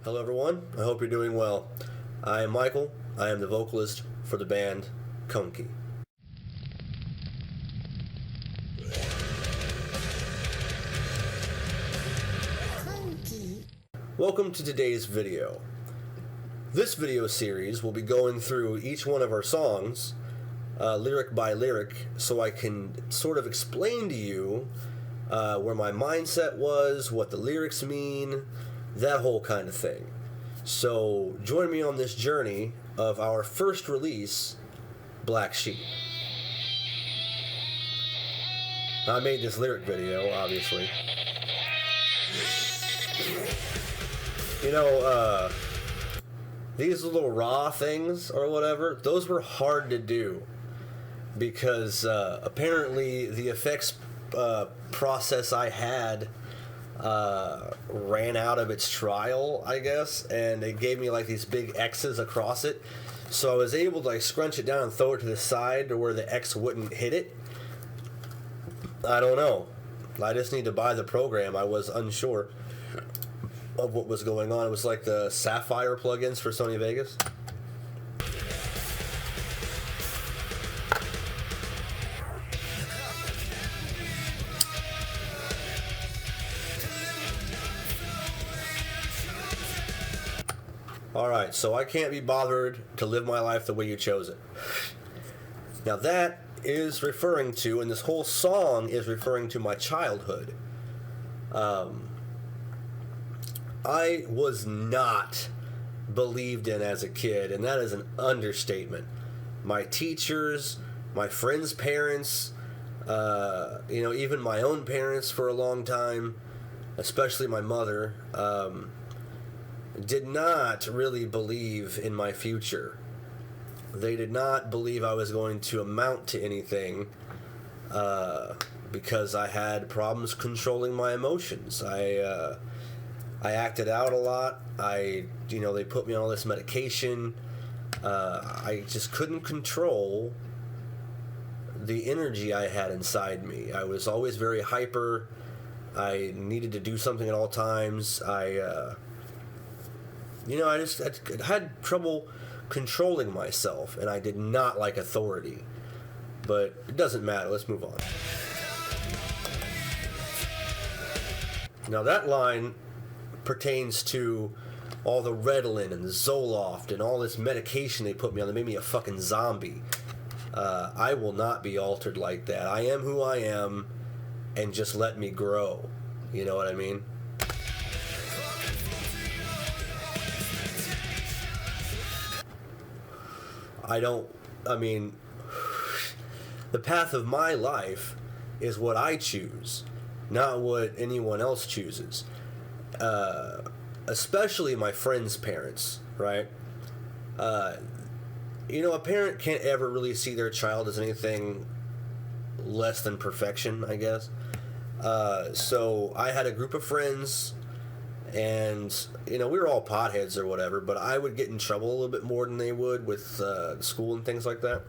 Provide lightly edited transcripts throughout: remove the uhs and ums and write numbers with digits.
Hello everyone, I hope you're doing well. I am Michael, I am the vocalist for the band Konki. Welcome to today's video. This video series will be going through each one of our songs, lyric by lyric, so I can sort of explain to you where my mindset was, what the lyrics mean, that whole kind of thing. So join me on this journey of our first release, Black Sheep. I made this lyric video, obviously. You know, these little raw things or whatever, those were hard to do because apparently the effects process I had ran out of its trial, I guess, and it gave me like these big X's across it. So I was able to like scrunch it down and throw it to the side to where the X wouldn't hit it. I don't know. I just need to buy the program. I was unsure of what was going on. It was like the Sapphire plugins for Sony Vegas. Alright, so I can't be bothered to live my life the way you chose it. Now that is referring to, and this whole song is referring to my childhood. I was not believed in as a kid, and that is an understatement. My teachers, my friends' parents, even my own parents for a long time, especially my mother, did not really believe in my future. They did not believe I was going to amount to anything because I had problems controlling my emotions. I acted out a lot. They put me on all this medication. I just couldn't control the energy I had inside me. I was always very hyper. I needed to do something at all times. I had trouble controlling myself, and I did not like authority. But it doesn't matter. Let's move on. Now that line pertains to all the Ritalin and Zoloft and all this medication they put me on that made me a fucking zombie. I will not be altered like that. I am who I am, and just let me grow. You know what I mean? The path of my life is what I choose, not what anyone else chooses. Especially my friends' parents, right? A parent can't ever really see their child as anything less than perfection, I guess. So I had a group of friends, and we were all potheads or whatever, but I would get in trouble a little bit more than they would with school and things like that.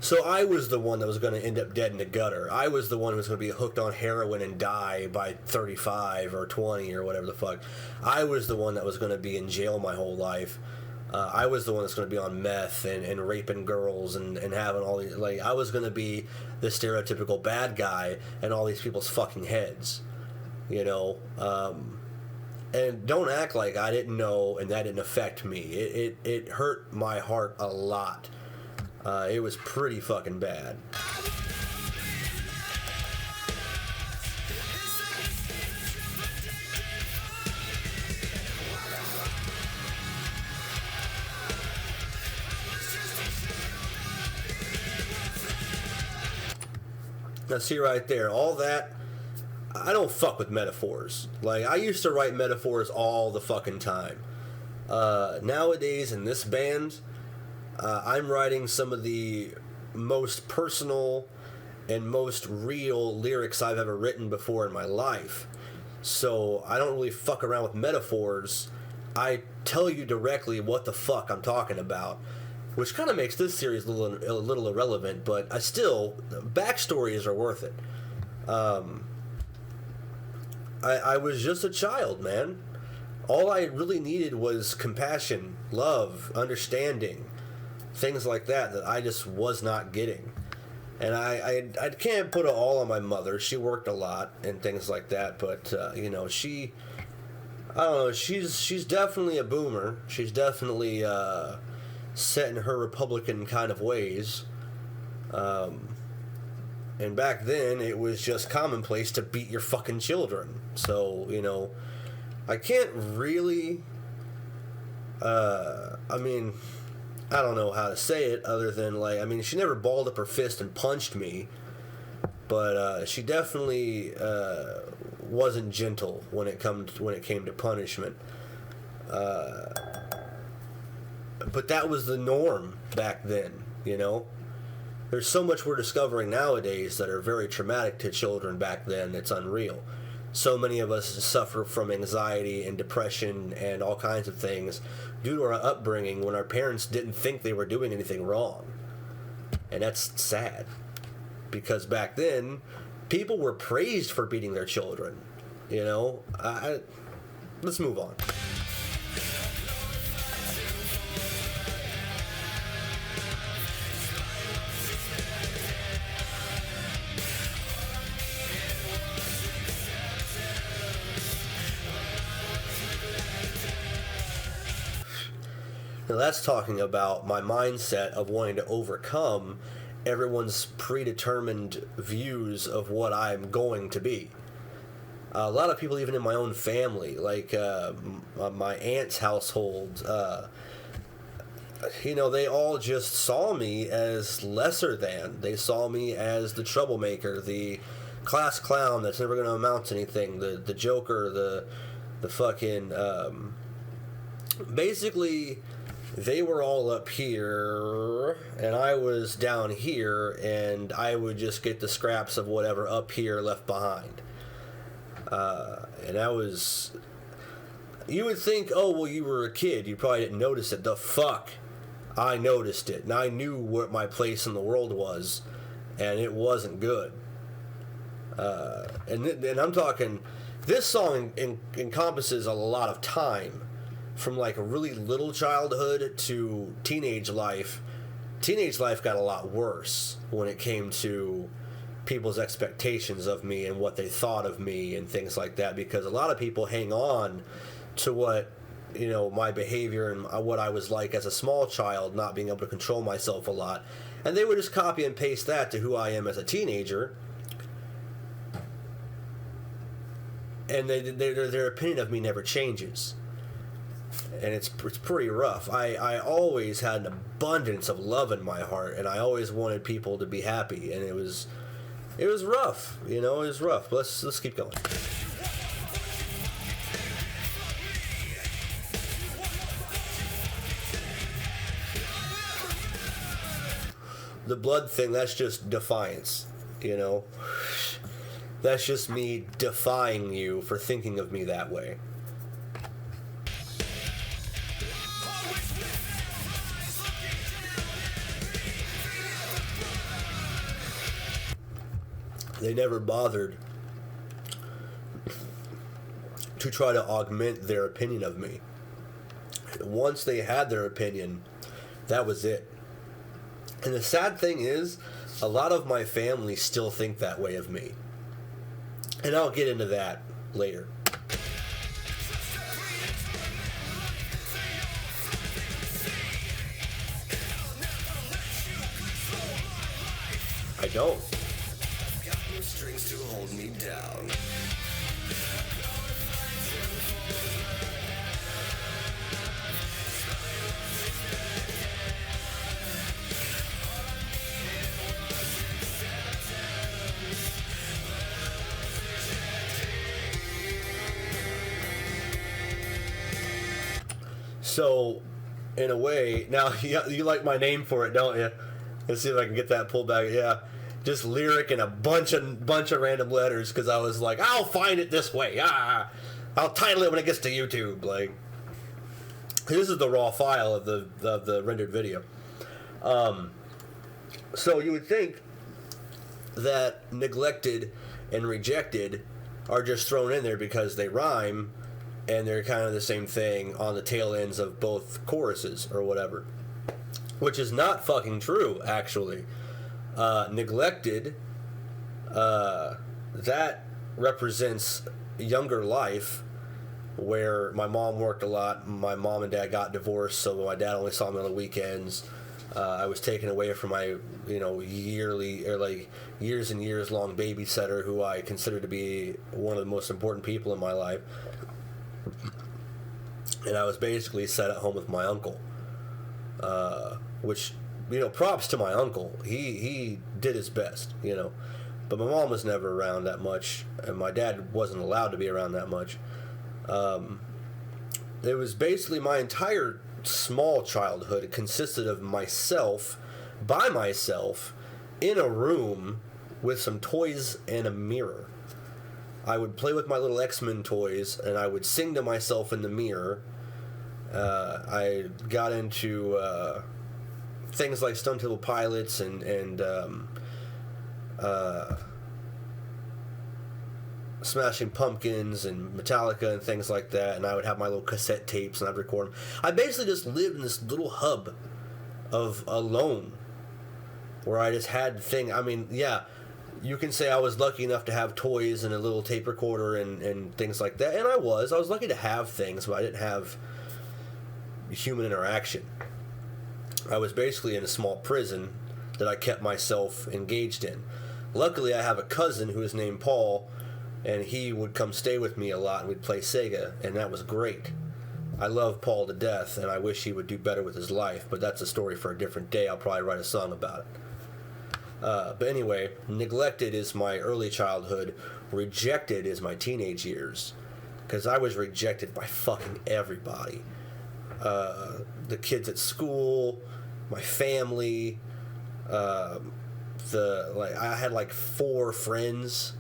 So I was the one that was going to end up dead in the gutter. I was the one who was going to be hooked on heroin and die by 35 or 20 or whatever the fuck. I was the one that was going to be in jail my whole life. I was the one that's going to be on meth and raping girls and having all these, like, I was going to be the stereotypical bad guy in all these people's fucking heads. And don't act like I didn't know and that didn't affect me. It hurt my heart a lot. It was pretty fucking bad. Now see right there, all that, I don't fuck with metaphors. Like, I used to write metaphors all the fucking time. Nowadays in this band, I'm writing some of the most personal and most real lyrics I've ever written before in my life. So I don't really fuck around with metaphors. I tell you directly what the fuck I'm talking about, which kind of makes this series a little irrelevant, but backstories are worth it. I was just a child, man. All I really needed was compassion, love, understanding, things like that I just was not getting. And I can't put it all on my mother. She worked a lot and things like that, but you know, I don't know. She's definitely a boomer. She's definitely set in her Republican kind of ways. And back then, it was just commonplace to beat your fucking children. So, you know, I can't really. I mean, I don't know how to say it other than, like, I mean, she never balled up her fist and punched me, but she definitely wasn't gentle when it came to punishment. But that was the norm back then, you know. There's so much we're discovering nowadays that are very traumatic to children back then. It's unreal. So many of us suffer from anxiety and depression and all kinds of things due to our upbringing when our parents didn't think they were doing anything wrong. And that's sad. Because back then, people were praised for beating their children. You know? Let's move on. Now that's talking about my mindset of wanting to overcome everyone's predetermined views of what I'm going to be. A lot of people, even in my own family, like my aunt's household, you know, they all just saw me as lesser than. They saw me as the troublemaker, the class clown that's never going to amount to anything, the joker, the fucking... basically... They were all up here, and I was down here, and I would just get the scraps of whatever up here left behind. And that was... You would think, oh, well, you were a kid. You probably didn't notice it. The fuck? I noticed it, and I knew what my place in the world was, and it wasn't good. And I'm talking... This song encompasses a lot of time. From like a really little childhood to teenage life. Teenage life got a lot worse when it came to people's expectations of me and what they thought of me and things like that, because a lot of people hang on to what, you know, my behavior and what I was like as a small child, not being able to control myself a lot, and they would just copy and paste that to who I am as a teenager, and their opinion of me never changes. And it's pretty rough. I always had an abundance of love in my heart, and I always wanted people to be happy, and it was rough, you know. It was rough. But let's keep going. The blood thing, that's just defiance, you know. That's just me defying you for thinking of me that way. They never bothered to try to augment their opinion of me. Once they had their opinion, that was it. And the sad thing is, a lot of my family still think that way of me. And I'll get into that later. I don't. Strings to hold me down. So, in a way, now you like my name for it, don't you? Let's see if I can get that pulled back. Yeah. Just lyric and a bunch of random letters, because I was like, I'll find it this way. I'll title it when it gets to YouTube. Like, this is the raw file of the rendered video. So you would think that neglected and rejected are just thrown in there because they rhyme, and they're kind of the same thing on the tail ends of both choruses or whatever, which is not fucking true, actually. Neglected, that represents younger life, where my mom worked a lot. My mom and dad got divorced, so my dad only saw me on the weekends. I was taken away from my, yearly, or like years and years long babysitter, who I consider to be one of the most important people in my life. And I was basically set at home with my uncle, which, props to my uncle. He did his best, But my mom was never around that much, and my dad wasn't allowed to be around that much. It was basically my entire small childhood consisted of myself, by myself, in a room with some toys and a mirror. I would play with my little X-Men toys, and I would sing to myself in the mirror. I got into things like Stone Temple Pilots and Smashing Pumpkins and Metallica and things like that, and I would have my little cassette tapes and I'd record them. I basically just lived in this little hub of alone, where I just had you can say I was lucky enough to have toys and a little tape recorder and things like that, and I was lucky to have things, but I didn't have human interaction. I was basically in a small prison that I kept myself engaged in. Luckily, I have a cousin who is named Paul, and he would come stay with me a lot, and we'd play Sega, and that was great. I love Paul to death, and I wish he would do better with his life, but that's a story for a different day. I'll probably write a song about it. But anyway, Neglected is my early childhood. Rejected is my teenage years, because I was rejected by fucking everybody. The kids at school, my family, I had like 4 friends,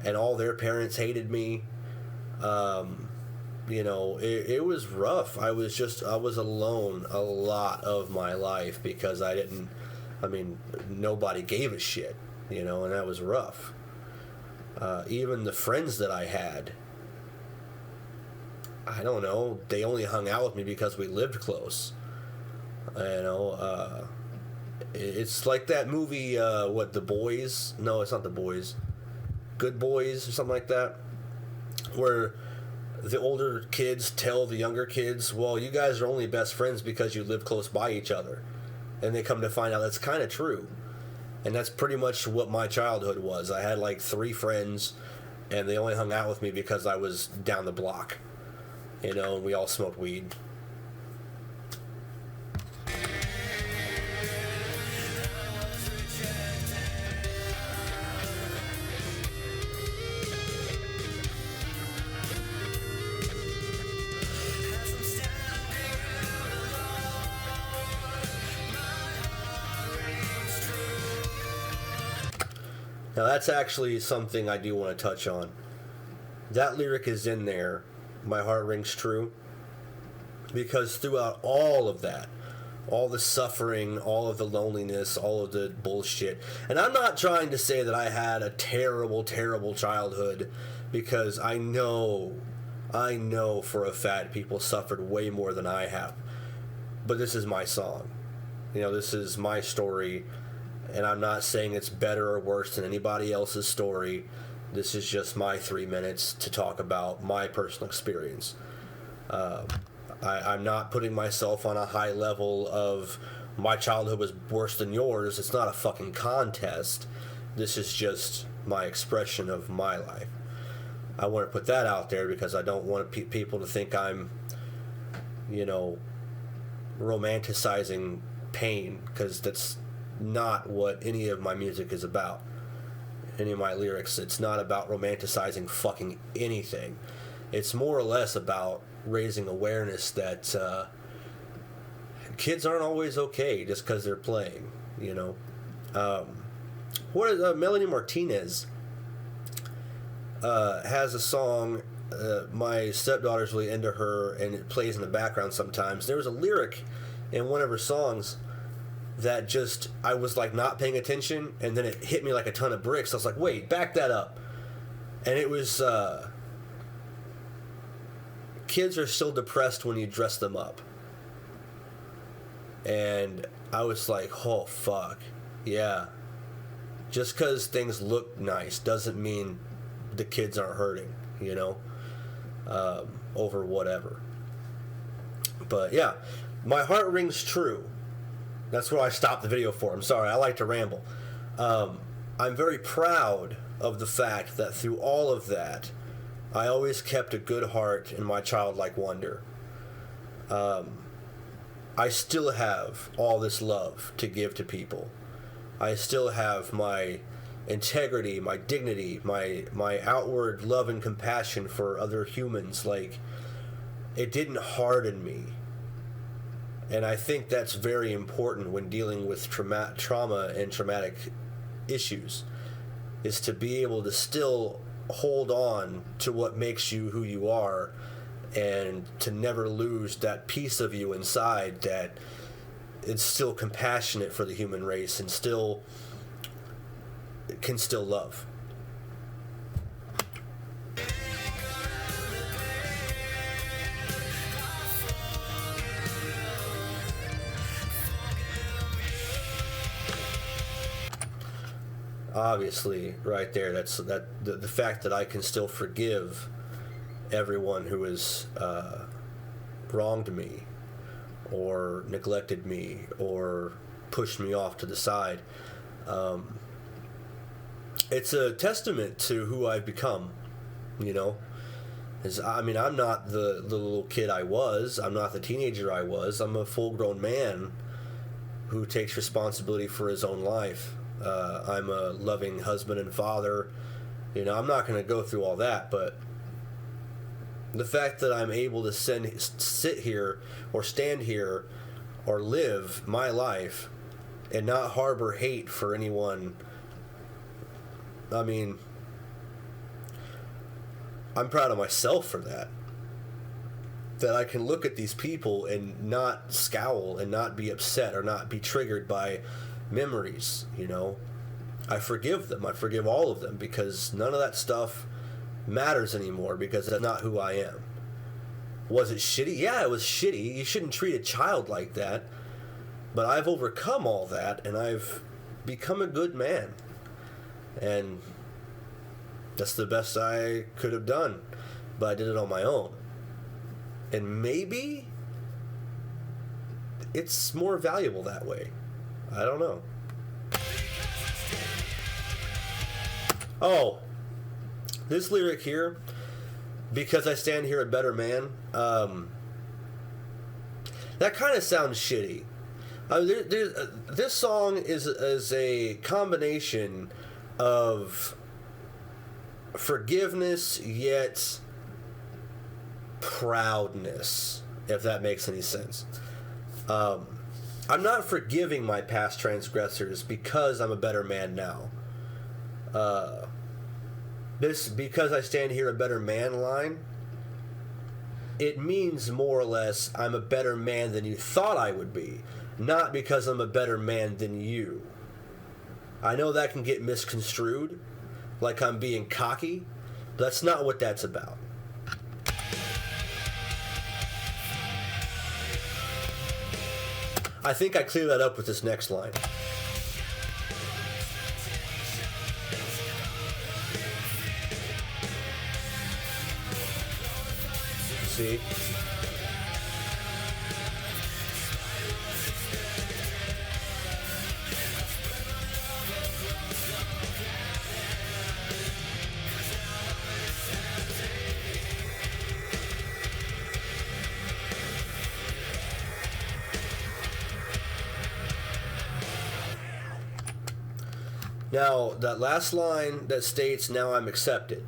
and all their parents hated me. It was rough. I was alone a lot of my life because nobody gave a shit, and that was rough. Even the friends that I had, I don't know, they only hung out with me because we lived close. It's like that movie, The Boys? No, it's not The Boys. Good Boys or something like that, where the older kids tell the younger kids, well, you guys are only best friends because you live close by each other. And they come to find out that's kind of true. And that's pretty much what my childhood was. I had like 3 friends, and they only hung out with me because I was down the block. And we all smoked weed. Now that's actually something I do want to touch on. That lyric is in there, my heart rings true, because throughout all of that, all the suffering, all of the loneliness, all of the bullshit, and I'm not trying to say that I had a terrible, terrible childhood, because I know for a fact people suffered way more than I have, but this is my song. This is my story. And I'm not saying it's better or worse than anybody else's story. This is just my 3 minutes to talk about my personal experience. I'm not putting myself on a high level of my childhood was worse than yours. It's not a fucking contest. This is just my expression of my life. I want to put that out there because I don't want people to think I'm, romanticizing pain, because that's not what any of my music is about. Any of my lyrics, it's not about romanticizing fucking anything. It's more or less about raising awareness that kids aren't always okay just because they're playing, Melanie Martinez has a song, my stepdaughter's really into her, and it plays in the background sometimes. There was a lyric in one of her songs that just, I was like not paying attention, and then it hit me like a ton of bricks. I was like, wait, back that up. And it was kids are still depressed when you dress them up. And I was like, oh, fuck. Yeah. Just because things look nice doesn't mean the kids aren't hurting, you know, over whatever. But yeah, my heart rings true. That's what I stopped the video for. I'm sorry, I like to ramble. I'm very proud of the fact that through all of that, I always kept a good heart and my childlike wonder. I still have all this love to give to people. I still have my integrity, my dignity, my outward love and compassion for other humans. Like, it didn't harden me. And I think that's very important when dealing with trauma and traumatic issues, is to be able to still hold on to what makes you who you are, and to never lose that piece of you inside that is still compassionate for the human race and still can still love. Obviously, right there, that's the fact that I can still forgive everyone who has wronged me or neglected me or pushed me off to the side. It's a testament to who I've become, you know. I'm not the little kid I was. I'm not the teenager I was. I'm a full-grown man who takes responsibility for his own life. I'm a loving husband and father. You know, I'm not going to go through all that, but the fact that I'm able to sit here or stand here or live my life and not harbor hate for anyone, I mean, I'm proud of myself for that. That I can look at these people and not scowl and not be upset or not be triggered by memories, you know. I forgive them. I forgive all of them because none of that stuff matters anymore, because that's not who I am. Was it shitty? Yeah, it was shitty. You shouldn't treat a child like that. But I've overcome all that, and I've become a good man. And that's the best I could have done. But I did it on my own. And maybe it's more valuable that way. I don't know. Oh, this lyric here, because I stand here a better man, that kind of sounds shitty. This song is a combination of forgiveness yet proudness, if that makes any sense. I'm not forgiving my past transgressors because I'm a better man now. This "because I stand here a better man" line, it means more or less I'm a better man than you thought I would be, not because I'm a better man than you. I know that can get misconstrued, like I'm being cocky, but that's not what that's about. I think I clear that up with this next line. See? Now, that last line that states, "Now I'm accepted,"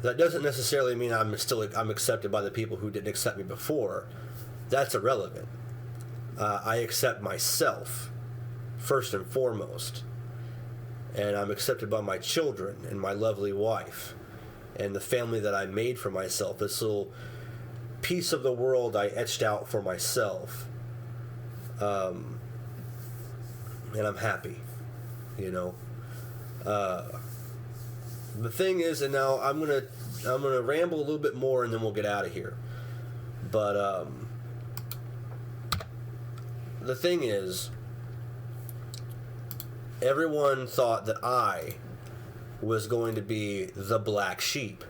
that doesn't necessarily mean I'm accepted by the people who didn't accept me before. That's irrelevant. I accept myself first and foremost, and I'm accepted by my children and my lovely wife and the family that I made for myself. This little piece of the world I etched out for myself, and I'm happy. You know, the thing is, and now I'm going to gonna ramble a little bit more, and then we'll get out of here. But the thing is, everyone thought that I was going to be the black sheep.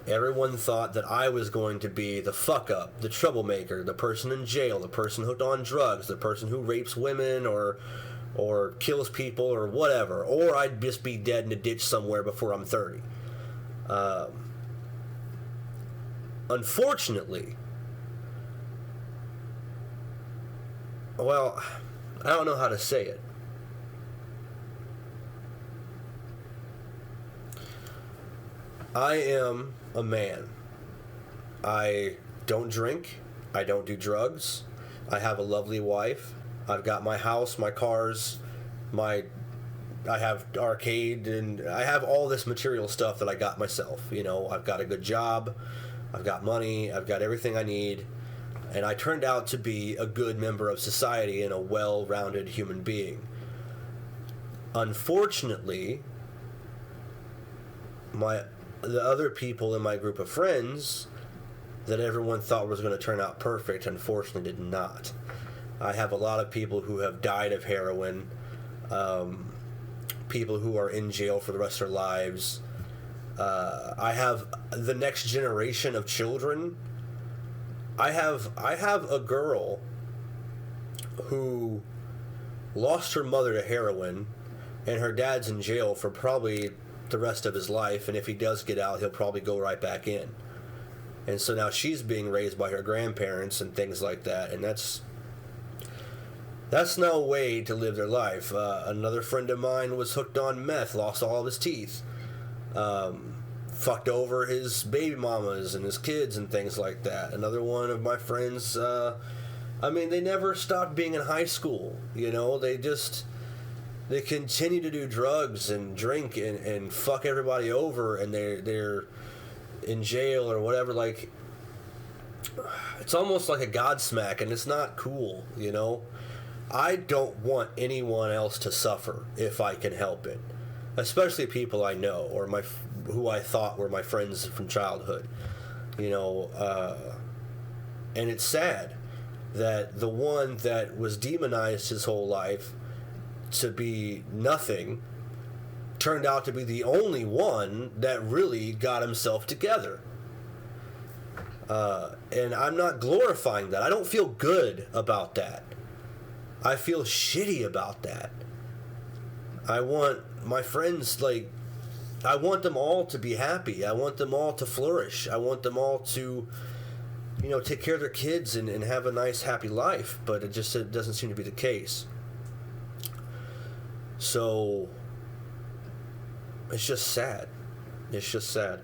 Everyone thought that I was going to be the fuck up, the troublemaker, the person in jail, the person hooked on drugs, the person who rapes women or kills people or whatever. Or I'd just be dead in a ditch somewhere before I'm 30. Unfortunately, well, I don't know how to say it. I am a man. I don't drink. I don't do drugs. I have a lovely wife. I've got my house, my cars, I have arcade, and I have all this material stuff that I got myself. You know, I've got a good job. I've got money. I've got everything I need. And I turned out to be a good member of society and a well-rounded human being. Unfortunately, the other people in my group of friends that everyone thought was going to turn out perfect, unfortunately did not. I have a lot of people who have died of heroin, people who are in jail for the rest of their lives. I have the next generation of children. I have a girl who lost her mother to heroin, and her dad's in jail for probably the rest of his life, and if he does get out, he'll probably go right back in. And so now she's being raised by her grandparents and things like that, and that's no way to live their life. Another friend of mine was hooked on meth, lost all of his teeth, fucked over his baby mamas and his kids and things like that. Another one of my friends, they never stopped being in high school. You know, they continue to do drugs and drink and fuck everybody over, and they're in jail or whatever. Like, it's almost like a godsmack, and it's not cool, you know? I don't want anyone else to suffer if I can help it, especially people I know or who I thought were my friends from childhood, you know. And it's sad that the one that was demonized his whole life to be nothing turned out to be the only one that really got himself together. And I'm not glorifying that. I don't feel good about that. I feel shitty about that. I want my friends, I want them all to be happy. I want them all to flourish. I want them all to, you know, take care of their kids and have a nice, happy life. But it doesn't seem to be the case. So it's just sad. It's just sad.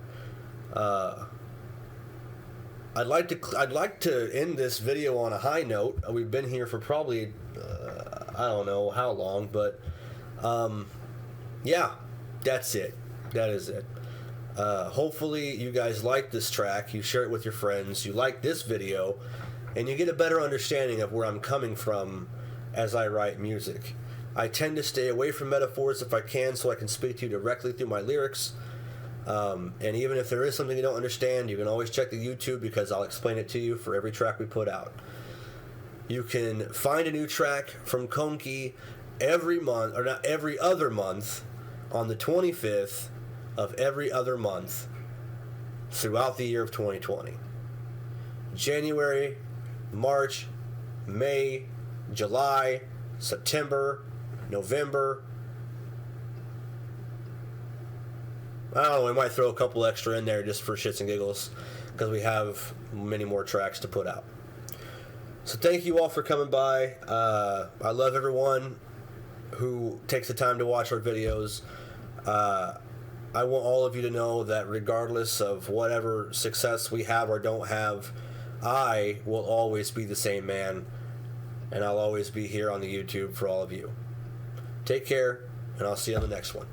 I'd like to end this video on a high note. We've been here for probably I don't know how long, but yeah, that's it. That is it. Hopefully you guys like this track. You share it with your friends. You like this video, and you get a better understanding of where I'm coming from as I write music. I tend to stay away from metaphors if I can, so I can speak to you directly through my lyrics. And even if there is something you don't understand, you can always check the YouTube, because I'll explain it to you for every track we put out. You can find a new track from Konki every month, or not every other month, on the 25th of every other month throughout the year of 2020. January, March, May, July, September, November. I don't know, we might throw a couple extra in there just for shits and giggles, because we have many more tracks to put out. So thank you all for coming by. I love everyone who takes the time to watch our videos. I want all of you to know that regardless of whatever success we have or don't have, I will always be the same man, and I'll always be here on the YouTube for all of you. Take care, and I'll see you on the next one.